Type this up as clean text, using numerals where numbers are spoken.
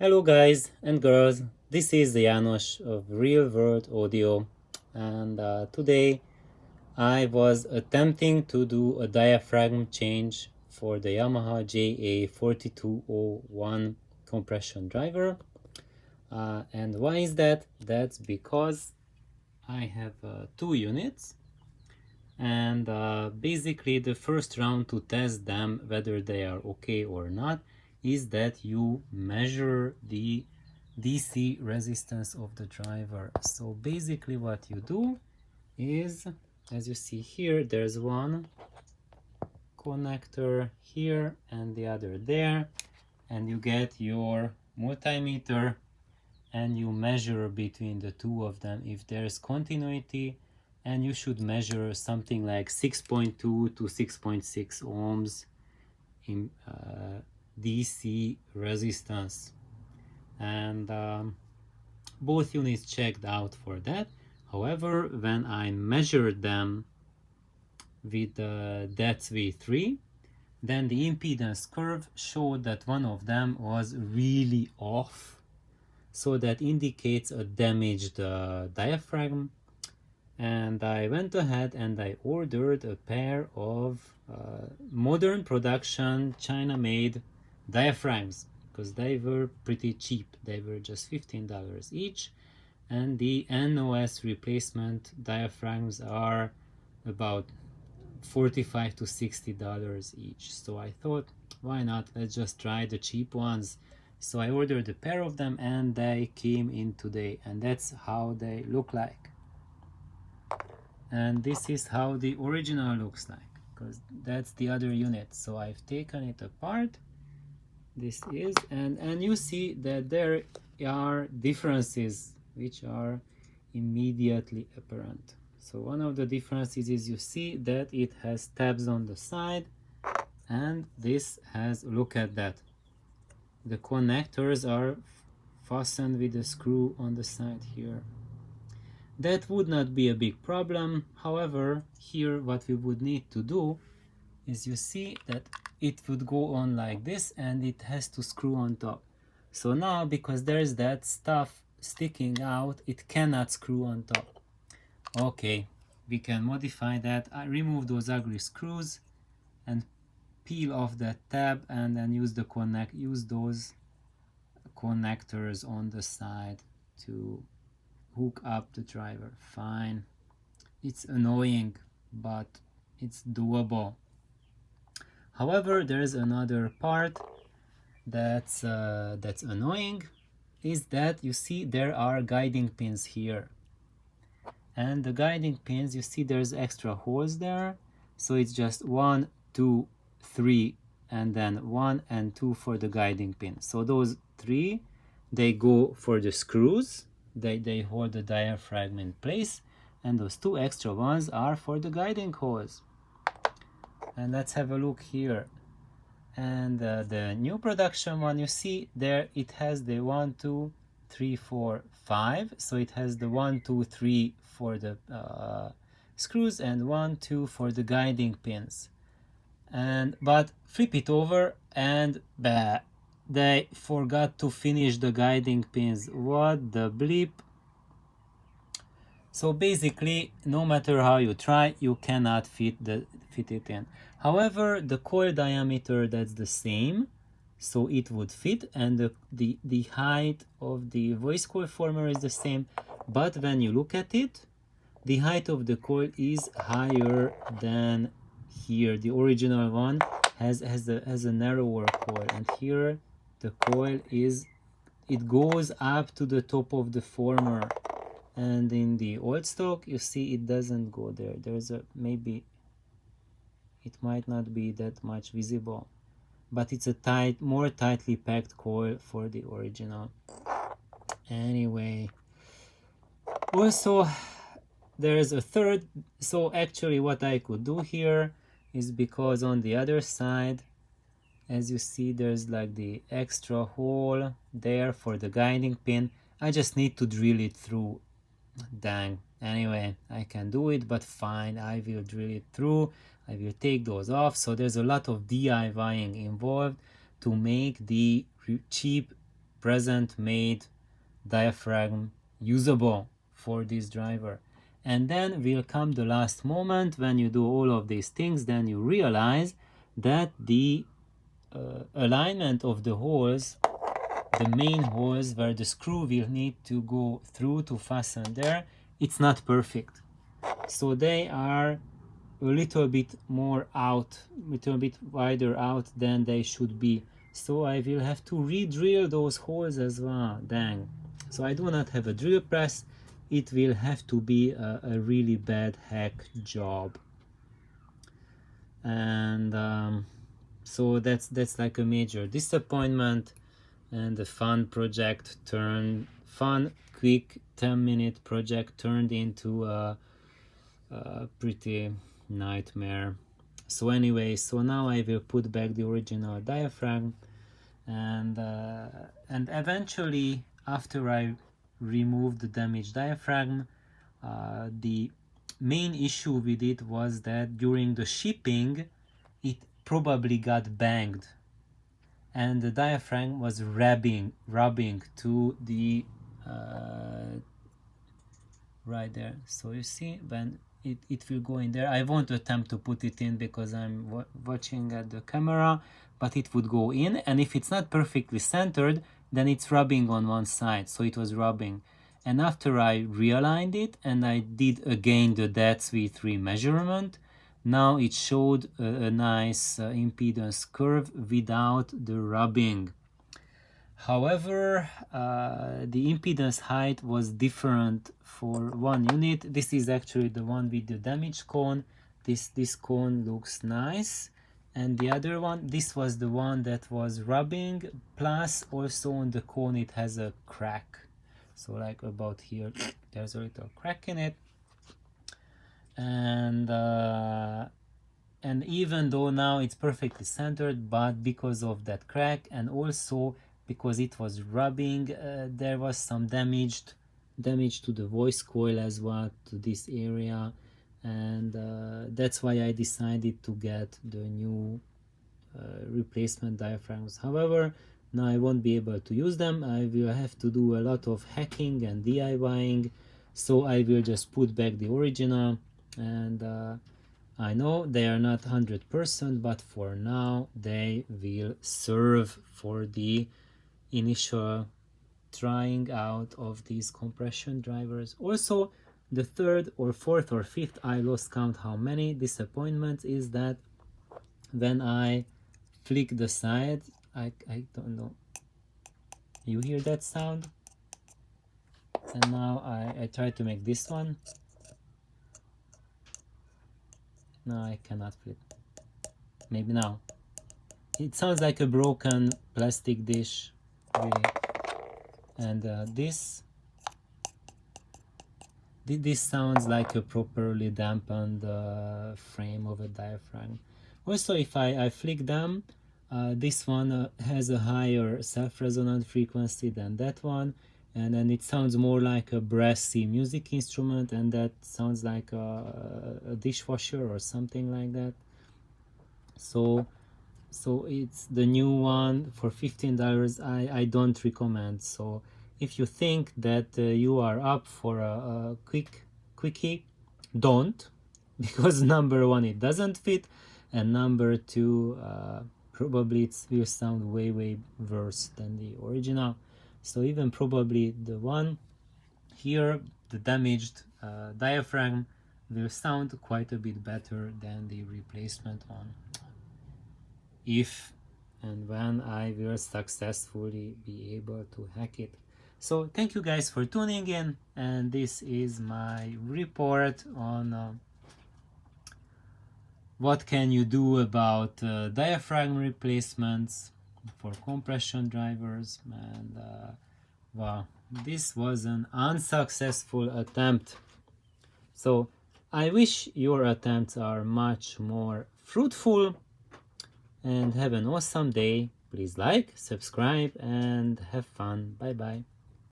Hello guys and girls, this is Janos of Real World Audio, and today I was attempting to do a diaphragm change for the Yamaha JA4201 compression driver. And why is that? That's because I have two units, and basically the first round to test them whether they are okay or not is that you measure the DC resistance of the driver. So basically what you do is, as you see here, there's one connector here and the other there, and you get your multimeter and you measure between the two of them if there's continuity, and you should measure something like 6.2 to 6.6 ohms in DC resistance. And both units checked out for that. However, when I measured them with the DETS V3, then the impedance curve showed that one of them was really off. So that indicates a damaged diaphragm, and I went ahead and I ordered a pair of modern production China-made diaphragms because they were pretty cheap. They were just $15 each, and the NOS replacement diaphragms are about $45 to $60 each. So I thought, why not? Let's just try the cheap ones. So I ordered a pair of them and they came in today, and that's how they look like. And this is how the original looks like, because that's the other unit. So I've taken it apart. This is, and you see that there are differences which are immediately apparent. So one of the differences is you see that it has tabs on the side, and this has, look at that, the connectors are fastened with a screw on the side here. That would not be a big problem. However, here what we would need to do is, you see that it would go on like this and it has to screw on top. So now, because there's that stuff sticking out, it cannot screw on top. Okay, we can modify that. I remove those ugly screws and peel off that tab, and then use those connectors on the side to hook up the driver. Fine. It's annoying, but it's doable. However, there's another part that's annoying, is that you see there are guiding pins here, and the guiding pins, you see there's extra holes there, so it's just 1, 2, 3, and then 1 and 2 for the guiding pin. So those 3, they go for the screws, they hold the diaphragm in place, and those 2 extra ones are for the guiding holes. And let's have a look here. And the new production one, you see there it has the 1, 2, 3, 4, 5. So it has the 1, 2, 3 for the screws, and 1, 2 for the guiding pins. And but flip it over and they forgot to finish the guiding pins. What the bleep? So basically, no matter how you try, you cannot fit it in. However, the coil diameter, that's the same, so it would fit, and the height of the voice coil former is the same. But when you look at it, the height of the coil is higher than here. The original one has a narrower coil, and here the coil it goes up to the top of the former. And in the old stock, you see it doesn't go there. There's a, maybe it might not be that much visible, but it's a more tightly packed coil for the original. Anyway, also there is a third. So actually what I could do here is, because on the other side, as you see, there's like the extra hole there for the guiding pin. I just need to drill it through. Dang. Anyway, I can do it, but fine, I will drill it through. I will take those off. So there's a lot of DIYing involved to make the cheap present made diaphragm usable for this driver. And then will come the last moment when you do all of these things, then you realize that the alignment of the holes, the main holes where the screw will need to go through to fasten there, it's not perfect. So they are a little bit more out, a little bit wider out than they should be. So I will have to re-drill those holes as well. Dang. So I do not have a drill press. It will have to be a really bad hack job. And so that's like a major disappointment, and the fun quick 10-minute project turned into a pretty nightmare. So anyway, so now I will put back the original diaphragm, and eventually, after I remove the damaged diaphragm, the main issue with it was that during the shipping it probably got banged, and the diaphragm was rubbing to the right there. So you see, when it will go in there. I won't attempt to put it in because I'm watching at the camera, but it would go in, and if it's not perfectly centered, then it's rubbing on one side. So it was rubbing, and after I realigned it and I did again the DATS V3 measurement, now it showed a nice impedance curve without the rubbing. However, the impedance height was different for one unit. This is actually the one with the damaged cone. This cone looks nice, and the other one, this was the one that was rubbing, plus also on the cone it has a crack. So like about here, there's a little crack in it. And even though now it's perfectly centered, but because of that crack, and also because it was rubbing, there was some damage to the voice coil as well, to this area, and that's why I decided to get the new replacement diaphragms. However, now I won't be able to use them. I will have to do a lot of hacking and DIYing, so I will just put back the original, and I know they are not 100%, but for now they will serve for the initial trying out of these compression drivers. Also, the third or fourth or fifth, I lost count how many, disappointments is that when I flick the side, I don't know, you hear that sound? And now I try to make this one. No, I cannot flip. Maybe now. It sounds like a broken plastic dish, really. And this sounds like a properly dampened frame of a diaphragm. Also, if I flick them, this one has a higher self-resonant frequency than that one, and then it sounds more like a brassy music instrument, and that sounds like a dishwasher or something like that. So it's the new one for $15. I don't recommend. So if you think that you are up for a quickie, don't, because number one, it doesn't fit, and number two, probably it will sound way worse than the original. So even probably the one here, the damaged diaphragm, will sound quite a bit better than the replacement one, if and when I will successfully be able to hack it. So thank you guys for tuning in, and this is my report on what can you do about diaphragm replacements for compression drivers. And wow, this was an unsuccessful attempt. So I wish your attempts are much more fruitful, and have an awesome day. Please like, subscribe, and have fun. Bye bye.